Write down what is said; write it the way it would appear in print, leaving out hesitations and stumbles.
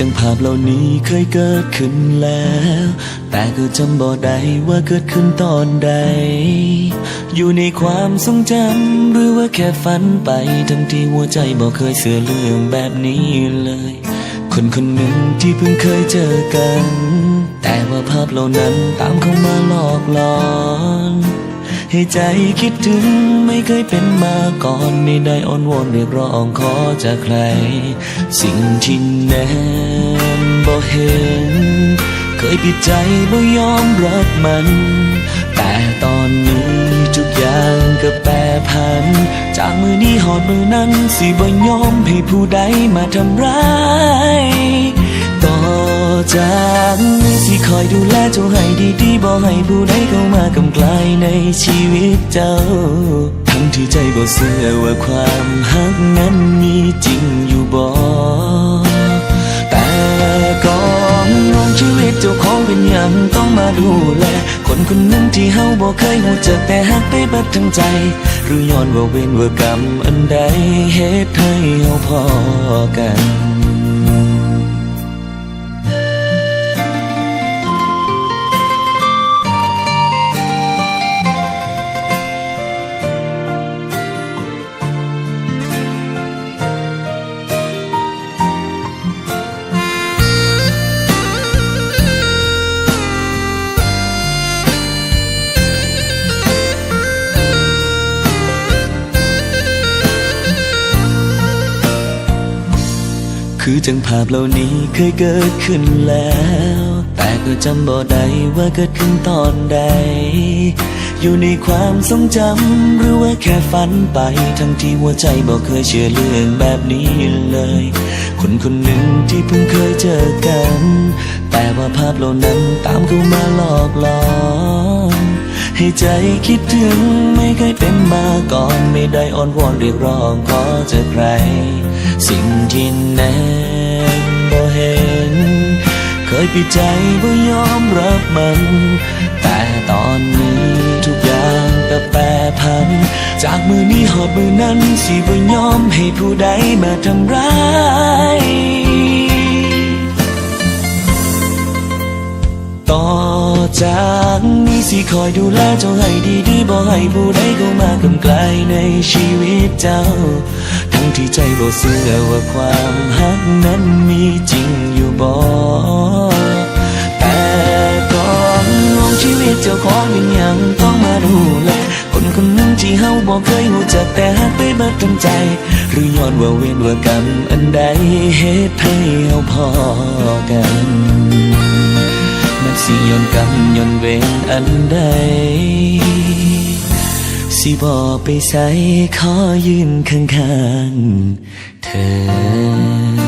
จังภาพเหล่านี้เคยเกิดขึ้นแล้วแต่ก็จำบ่ได้ว่าเกิดขึ้นตอนใดอยู่ในความทรงจำหรือว่าแค่ฝันไปทั้งที่หัวใจบ่เคยเชื่อเรื่องแบบนี้เลยคนคนหนึ่งที่เพิ่งเคยเจอกันแต่ว่าภาพเหล่านั้นตามเข้ามาหลอกหลอนให้ใจคิดถึงไม่เคยเป็นมาก่อนไม่ได้อ้อนวอนเรียกร้องขอจากใครสิ่งที่แนมบ่เห็นเคยปิดใจบ่ยอมรับมันแต่ตอนนี้ทุกอย่างก็แปรผันจากมือนี้หอดมือนั้นสิบ่ยอมให้ผู้ใดมาทำร้ายต่อจากนี้สิคอยดูแลเจ้าให้ดีๆบ่ให้ผู้ใดเข้ามากำไกลในชีวิตเจ้าทั้งที่ใจบ่เชื่อว่าความฮักนั้นมีจริงอยู่บ่แต่ก่อนน้องชีวิตเจ้าของเป็นอย่างต้องมาดูแลคนคนหนึ่งที่เฮาบ่เคยรู้จักแต่ฮักไปเบิดทั้งใจหรือย้อนว่าเวรว่ากรรมอันใดเหตุให้เฮาพอกันคือจังภาพเหล่านี้เคยเกิดขึ้นแล้วแต่ก็จำบ่ได้ว่าเกิดขึ้นตอนใดอยู่ในความทรงจำหรือว่าแค่ฝันไปทั้งที่หัวใจบ่เคยเชื่อเรื่องแบบนี้เลยคนคนหนึ่งที่เพิ่งเคยเจอกันแต่ว่าภาพเหล่านั้นตามเข้ามาหลอกหลอนให้ใจคิดถึงไม่เคยเป็นมาก่อนไม่ได้อ้อนวอนเรียกร้องขอจากใครสิ่งที่แนมบ่เห็นเคยปิดใจบ่ยอมรับมันแต่ตอนนี้ทุกอย่างก็แปรผันจากมือนี้หอดมือนั้นสิบ่ยอมให้ผู้ใดมาทำร้ายต่อจากนี้สิคอยดูแลเจ้าให้ดีๆบ่ให้ผู้ใดเข้ามากำไกลในชีวิตเจ้าทั้งที่ใจบ่เชื่อว่าความฮักนั้นมีจริงอยู่บ่แต่ก่อนน้องชีวิตเจ้าของเป็นอย่างต้องมาดูแลคนคนหนึ่งที่เฮาบ่เคยรู้จักแต่ฮักไปเบิดทั้งใจหรือย้อนว่าเวรว่ากรรมอันใดเหตุให้เฮาพอกันมันสิย้อนกรรมย้อนเวรอันใดสิบ่ไปใส่ขอยืนข้างๆเธอ